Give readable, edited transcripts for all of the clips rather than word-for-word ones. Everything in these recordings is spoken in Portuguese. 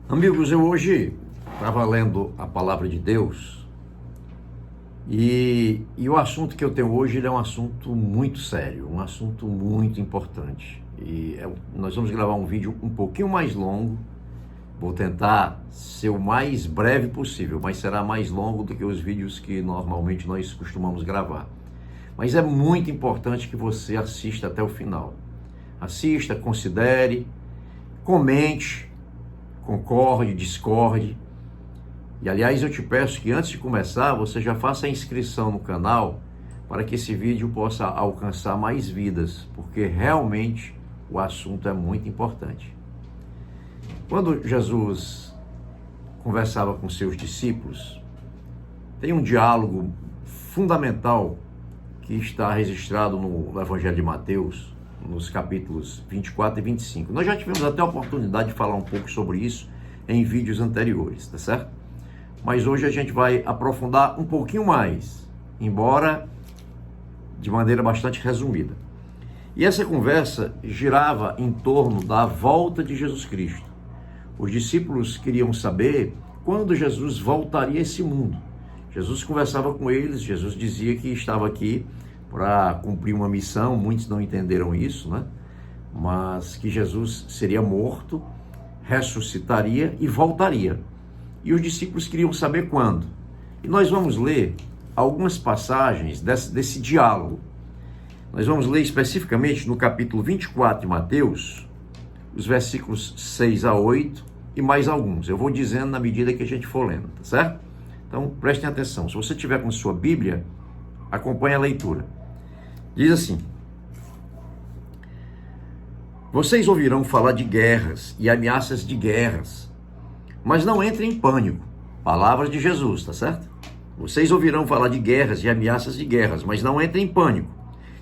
Amigos, eu hoje estava lendo a palavra de Deus e o assunto que eu tenho hoje ele é um assunto muito sério, um assunto muito importante. Nós vamos gravar um vídeo um pouquinho mais longo, vou tentar ser o mais breve possível, mas será mais longo do que os vídeos que normalmente nós costumamos gravar. Mas é muito importante que você assista até o final. Assista, considere, comente, concorde, discorde. E aliás, eu te peço que antes de começar, você já faça a inscrição no canal para que esse vídeo possa alcançar mais vidas, porque realmente o assunto é muito importante. Quando Jesus conversava com seus discípulos, tem um diálogo fundamental que está registrado no Evangelho de Mateus, nos capítulos 24 e 25. Nós já tivemos até a oportunidade de falar um pouco sobre isso em vídeos anteriores, tá certo? Mas hoje a gente vai aprofundar um pouquinho mais, embora de maneira bastante resumida. E essa conversa girava em torno da volta de Jesus Cristo. Os discípulos queriam saber quando Jesus voltaria a esse mundo. Jesus conversava com eles, Jesus dizia que estava aqui para cumprir uma missão, muitos não entenderam isso, né? Mas que Jesus seria morto, ressuscitaria e voltaria. E os discípulos queriam saber quando. E nós vamos ler algumas passagens desse diálogo. Nós vamos ler especificamente no capítulo 24 de Mateus, os versículos 6 a 8 e mais alguns. Eu vou dizendo na medida que a gente for lendo, tá certo? Então prestem atenção. Se você tiver com sua Bíblia, acompanhe a leitura. Diz assim: vocês ouvirão falar de guerras e ameaças de guerras, mas não entrem em pânico. Palavras de Jesus, tá certo? Vocês ouvirão falar de guerras e ameaças de guerras, mas não entrem em pânico.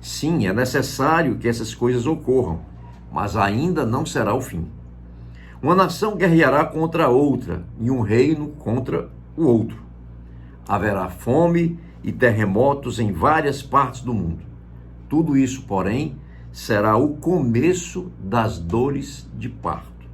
Sim, é necessário que essas coisas ocorram, mas ainda não será o fim. Uma nação guerreará contra a outra e um reino contra o outro. Haverá fome e terremotos em várias partes do mundo. Tudo isso, porém, será o começo das dores de parto.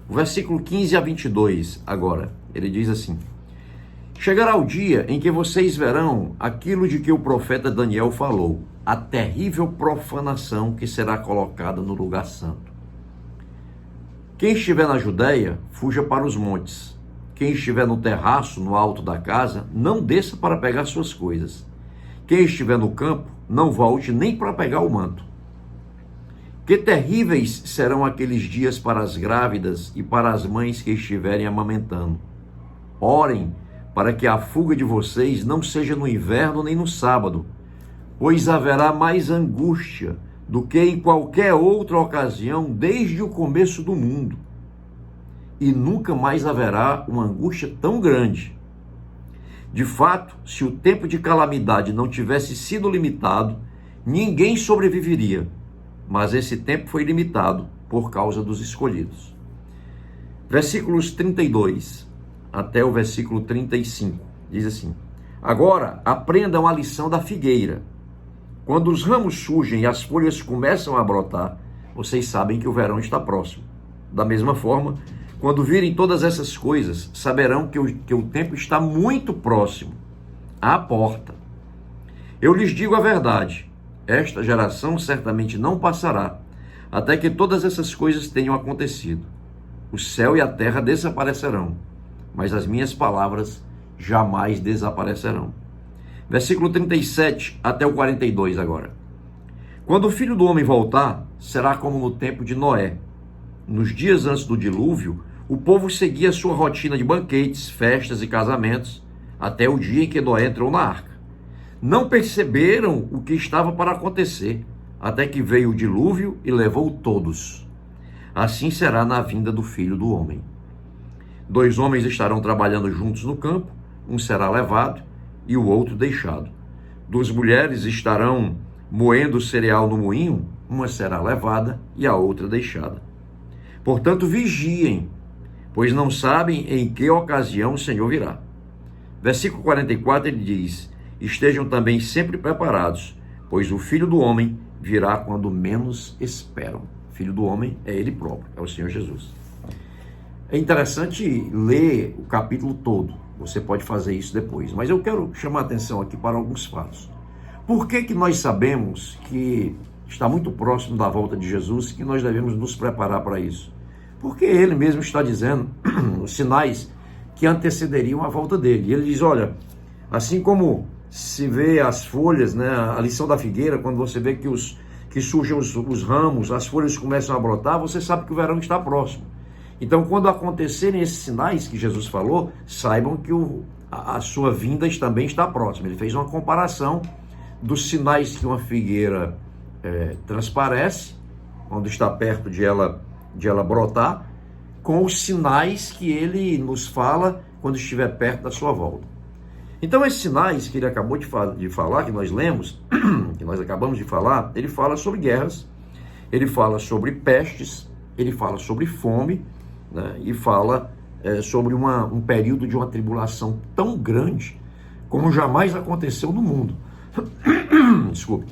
O versículo 15 a 22, agora, ele diz assim: chegará o dia em que vocês verão aquilo de que o profeta Daniel falou, a terrível profanação que será colocada no lugar santo. Quem estiver na Judéia, fuja para os montes. Quem estiver no terraço, no alto da casa, não desça para pegar suas coisas. Quem estiver no campo, não volte nem para pegar o manto. Que terríveis serão aqueles dias para as grávidas e para as mães que estiverem amamentando. Orem para que a fuga de vocês não seja no inverno nem no sábado, pois haverá mais angústia do que em qualquer outra ocasião desde o começo do mundo. E nunca mais haverá uma angústia tão grande. De fato, se o tempo de calamidade não tivesse sido limitado, ninguém sobreviveria. Mas esse tempo foi limitado por causa dos escolhidos. Versículos 32 até o versículo 35, diz assim: agora aprendam a lição da figueira. Quando os ramos surgem e as folhas começam a brotar, vocês sabem que o verão está próximo. Da mesma forma, quando virem todas essas coisas, saberão que o tempo está muito próximo, à porta. Eu lhes digo a verdade, esta geração certamente não passará, até que todas essas coisas tenham acontecido. O céu e a terra desaparecerão, mas as minhas palavras jamais desaparecerão. Versículo 37 até o 42 agora. Quando o Filho do Homem voltar, será como no tempo de Noé. Nos dias antes do dilúvio, o povo seguia sua rotina de banquetes, festas e casamentos, até o dia em que Noé entrou na arca. Não perceberam o que estava para acontecer, até que veio o dilúvio e levou todos. Assim será na vinda do Filho do Homem. 2 homens estarão trabalhando juntos no campo, um será levado e o outro deixado. 2 mulheres estarão moendo cereal no moinho, uma será levada e a outra deixada. Portanto, vigiem, pois não sabem em que ocasião o Senhor virá. Versículo 44, ele diz: estejam também sempre preparados, pois o Filho do Homem virá quando menos esperam. Filho do Homem é Ele próprio, é o Senhor Jesus. É interessante ler o capítulo todo. Você pode fazer isso depois. Mas eu quero chamar a atenção aqui para alguns fatos. Por que que nós sabemos que está muito próximo da volta de Jesus e que nós devemos nos preparar para isso? Porque ele mesmo está dizendo os sinais que antecederiam a volta dele. Ele diz, olha, assim como se vê as folhas, né, a lição da figueira, quando você vê que surgem os ramos, as folhas começam a brotar, você sabe que o verão está próximo. Então, quando acontecerem esses sinais que Jesus falou, saibam que a sua vinda também está próxima. Ele fez uma comparação dos sinais que uma figueira transparece, quando está perto de ela brotar, com os sinais que ele nos fala quando estiver perto da sua volta. Então, esses sinais que ele acabou de falar, que nós lemos, que nós acabamos de falar, ele fala sobre guerras, ele fala sobre pestes, ele fala sobre fome, né, e fala sobre um período de uma tribulação tão grande como jamais aconteceu no mundo. Desculpe.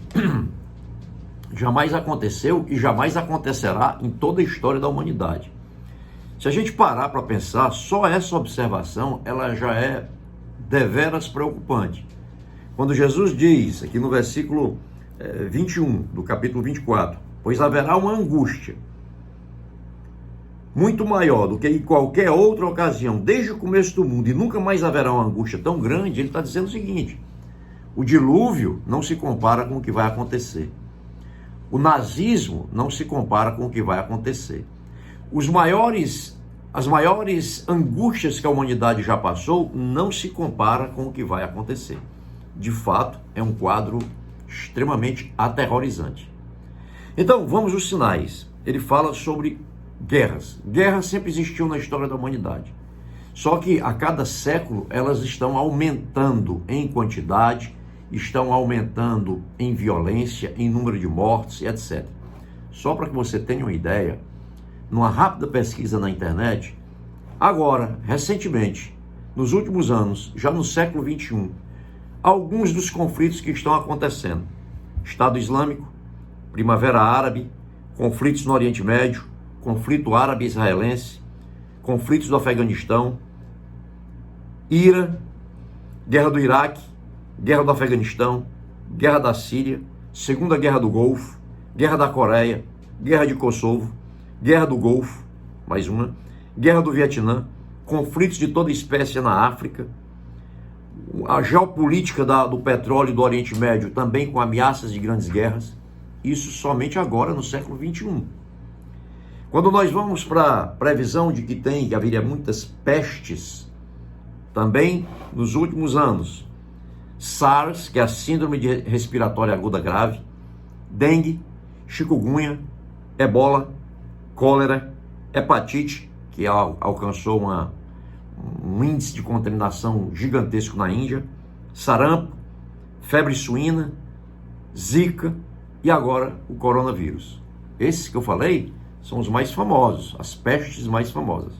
Jamais aconteceu e jamais acontecerá em toda a história da humanidade. Se a gente parar para pensar, só essa observação, ela já é deveras preocupante. Quando Jesus diz, aqui no versículo 21 do capítulo 24, pois haverá uma angústia muito maior do que em qualquer outra ocasião, desde o começo do mundo, e nunca mais haverá uma angústia tão grande, ele está dizendo o seguinte: o dilúvio não se compara com o que vai acontecer. O nazismo não se compara com o que vai acontecer. As maiores angústias que a humanidade já passou não se compara com o que vai acontecer. De fato, é um quadro extremamente aterrorizante. Então, vamos aos sinais. Ele fala sobre guerras. Guerras sempre existiam na história da humanidade. Só que a cada século elas estão aumentando em quantidade, estão aumentando em violência, em número de mortes e etc. Só para que você tenha uma ideia, numa rápida pesquisa na internet, agora, recentemente, nos últimos anos, já no século XXI, alguns dos conflitos que estão acontecendo: Estado Islâmico, Primavera Árabe, conflitos no Oriente Médio, conflito árabe-israelense, conflitos do Afeganistão, Irã, guerra do Iraque, guerra do Afeganistão, guerra da Síria, Segunda Guerra do Golfo, guerra da Coreia, guerra de Kosovo, guerra do Golfo, mais uma, guerra do Vietnã, conflitos de toda espécie na África, a geopolítica do petróleo do Oriente Médio também com ameaças de grandes guerras, isso somente agora no século XXI. Quando nós vamos para a previsão de que haveria muitas pestes, também nos últimos anos, SARS, que é a Síndrome Respiratória Aguda Grave, dengue, chikungunya, ebola, cólera, hepatite, que alcançou um índice de contaminação gigantesco na Índia, sarampo, febre suína, zika e agora o coronavírus. Esses que eu falei são os mais famosos, as pestes mais famosas.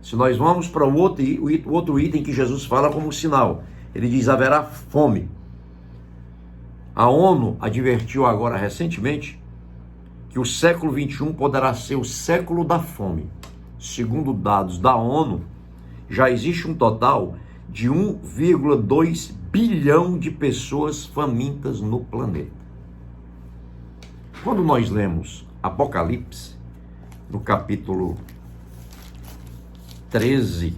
Se nós vamos para o outro item que Jesus fala como sinal, ele diz: haverá fome. A ONU advertiu agora recentemente que o século XXI poderá ser o século da fome. Segundo dados da ONU, já existe um total de 1,2 bilhão de pessoas famintas no planeta. Quando nós lemos Apocalipse, no capítulo 13,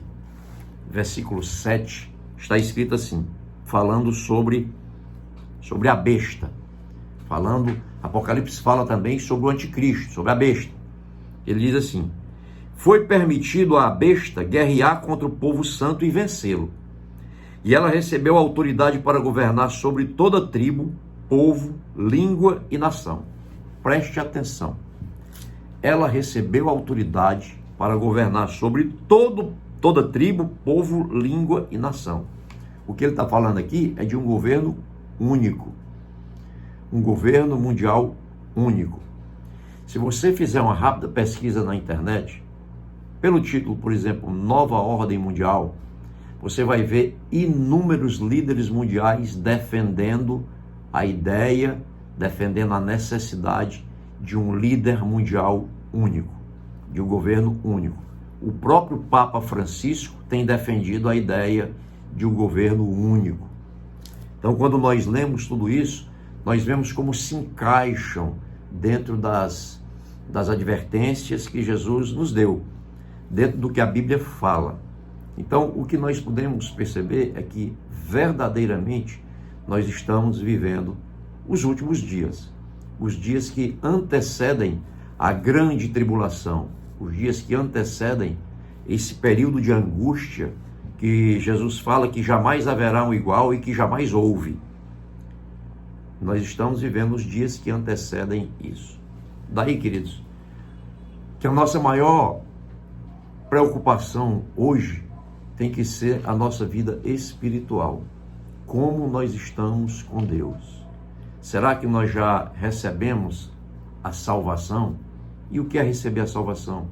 versículo 7, está escrito assim, falando sobre a besta. Apocalipse fala também sobre o anticristo, sobre a besta. Ele diz assim: foi permitido à besta guerrear contra o povo santo e vencê-lo. E ela recebeu autoridade para governar sobre toda tribo, povo, língua e nação. Preste atenção. Ela recebeu autoridade para governar sobre toda tribo, povo, língua e nação. O que ele está falando aqui é de um governo único. Um governo mundial único. Se você fizer uma rápida pesquisa na internet, pelo título, por exemplo, Nova Ordem Mundial, você vai ver inúmeros líderes mundiais defendendo a ideia, defendendo a necessidade de um líder mundial único, de um governo único. O próprio Papa Francisco tem defendido a ideia de um governo único. Então, quando nós lemos tudo isso, nós vemos como se encaixam dentro das advertências que Jesus nos deu, dentro do que a Bíblia fala. Então, o que nós podemos perceber é que, verdadeiramente, nós estamos vivendo os últimos dias, os dias que antecedem a grande tribulação, os dias que antecedem esse período de angústia que Jesus fala que jamais haverá um igual e que jamais houve. Nós estamos vivendo os dias que antecedem isso. Daí, queridos, que a nossa maior preocupação hoje tem que ser a nossa vida espiritual. Como nós estamos com Deus? Será que nós já recebemos a salvação? E o que é receber a salvação?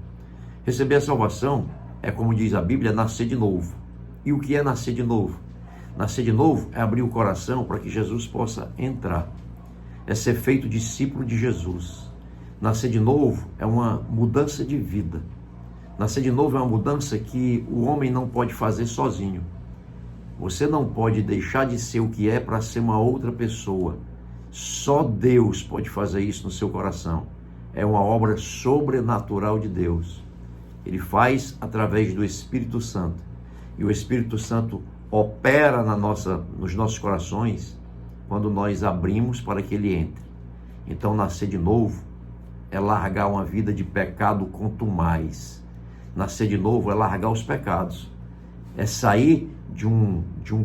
Receber a salvação é, como diz a Bíblia, nascer de novo. E o que é nascer de novo? Nascer de novo é abrir o coração para que Jesus possa entrar. É ser feito discípulo de Jesus. Nascer de novo é uma mudança de vida. Nascer de novo é uma mudança que o homem não pode fazer sozinho. Você não pode deixar de ser o que é para ser uma outra pessoa. Só Deus pode fazer isso no seu coração. É uma obra sobrenatural de Deus. Ele faz através do Espírito Santo. E o Espírito Santo opera nos nossos corações quando nós abrimos para que ele entre. Então, nascer de novo é largar uma vida de pecado contumaz. Nascer de novo é largar os pecados. É sair de um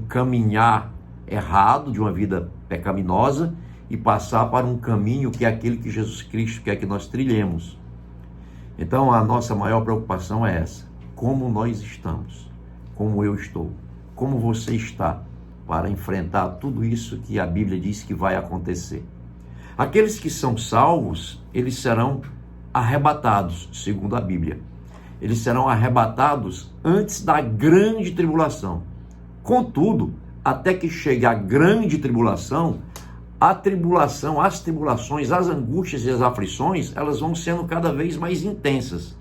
caminhar errado, de uma vida pecaminosa, e passar para um caminho que é aquele que Jesus Cristo quer que nós trilhemos. Então, a nossa maior preocupação é essa. Como nós estamos? Como eu estou? Como você está para enfrentar tudo isso que a Bíblia diz que vai acontecer? Aqueles que são salvos, eles serão arrebatados, segundo a Bíblia. Eles serão arrebatados antes da grande tribulação. Contudo, até que chegue a grande tribulação, as tribulações, as angústias e as aflições, elas vão sendo cada vez mais intensas.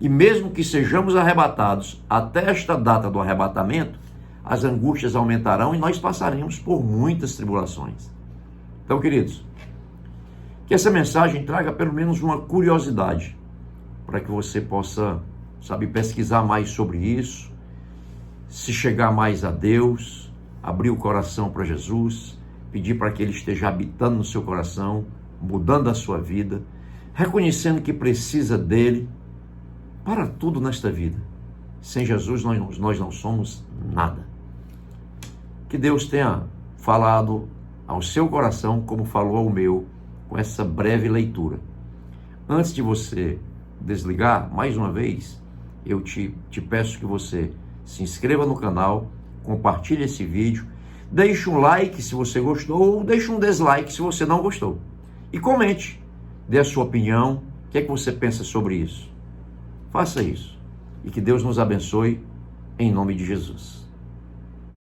E mesmo que sejamos arrebatados até esta data do arrebatamento, as angústias aumentarão e nós passaremos por muitas tribulações. Então, queridos, que essa mensagem traga pelo menos uma curiosidade, para que você possa, pesquisar mais sobre isso, se chegar mais a Deus, abrir o coração para Jesus, pedir para que Ele esteja habitando no seu coração, mudando a sua vida, reconhecendo que precisa dEle para tudo nesta vida. Sem Jesus nós não somos nada. Que Deus tenha falado ao seu coração como falou ao meu, com essa breve leitura. Antes de você desligar, mais uma vez, eu te peço que você se inscreva no canal, compartilhe esse vídeo, deixe um like se você gostou, ou deixe um dislike se você não gostou. E comente, dê a sua opinião, o que é que você pensa sobre isso. Faça isso. E que Deus nos abençoe, em nome de Jesus.